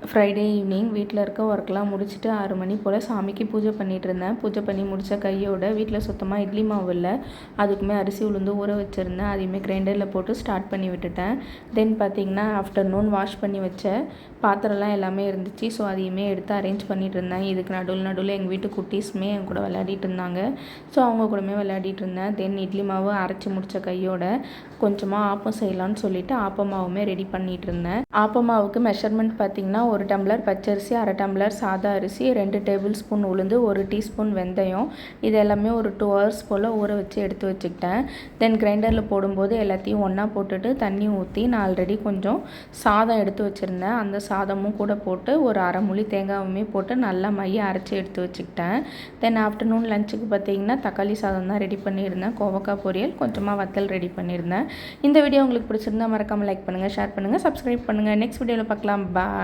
Friday evening வீட்டில் இருக்க ஒர்க்லாம் முடிச்சுட்டு 6 மணி போல் சாமிக்கு பூஜை பண்ணிகிட்டு இருந்தேன். பூஜை பண்ணி முடித்த கையோட வீட்டில் சுத்தமாக இட்லி மாவு இல்லை. அதுக்குமே அரிசி உளுந்து ஊற வச்சுருந்தேன். அதையுமே கிரைண்டரில் போட்டு ஸ்டார்ட் பண்ணி விட்டுட்டேன். தென் பார்த்திங்கன்னா ஆஃப்டர்நூன் வாஷ் பண்ணி வச்ச பாத்திரம்லாம் எல்லாமே இருந்துச்சு. ஸோ அதையுமே எடுத்து அரேஞ்ச் பண்ணிகிட்டு இருந்தேன். இதுக்கு நடுவில் எங்கள் வீட்டு குட்டீஸுமே என் கூட விளையாடிட்டு இருந்தாங்க. ஸோ அவங்க கூடமே விளையாடிட்டு இருந்தேன். தென் இட்லி மாவு அரைச்சி முடித்த கையோட கொஞ்சமாக ஆப்பம் செய்யலான்னு சொல்லிட்டு ஆப்பம் மாவுமே ரெடி பண்ணிகிட்டு இருந்தேன். ஆப்பம் மாவுக்கு மெஷர்மெண்ட் பார்த்திங்கன்னா 1 டம்ளர் பச்சரிசி, 1/2 டம்ளர் சாதா அரிசி, 2 டேபிள் ஸ்பூன் உளுந்து, 1 டீஸ்பூன் வெந்தயம், இது எல்லாமே ஒரு 2 ஹவர்ஸ் போல் ஊற வச்சு எடுத்து வச்சுக்கிட்டேன். தென் கிரைண்டரில் போடும்போது எல்லாத்தையும் ஒன்றா போட்டுட்டு தண்ணி ஊற்றி நான் ஆல்ரெடி கொஞ்சம் சாதம் எடுத்து வச்சுருந்தேன். அந்த சாதமும் கூட போட்டு ஒரு அரை முழி தேங்காயுமே போட்டு நல்லா மைய அரைச்சி எடுத்து வச்சுக்கிட்டேன். தென் ஆஃப்டர்நூன் லஞ்சுக்கு பார்த்திங்கன்னா தக்காளி சாதம் தான் ரெடி பண்ணியிருந்தேன். கோவக்காய் பொரியல், கொஞ்சமாக வத்தல் ரெடி பண்ணியிருந்தேன். இந்த வீடியோ உங்களுக்கு பிடிச்சிருந்தா மறக்காமல் லைக் பண்ணுங்கள், ஷேர் பண்ணுங்கள், சப்ஸ்கிரைப் பண்ணுங்கள். நெக்ஸ்ட் வீடியோவில் பார்க்கலாம். பாய்.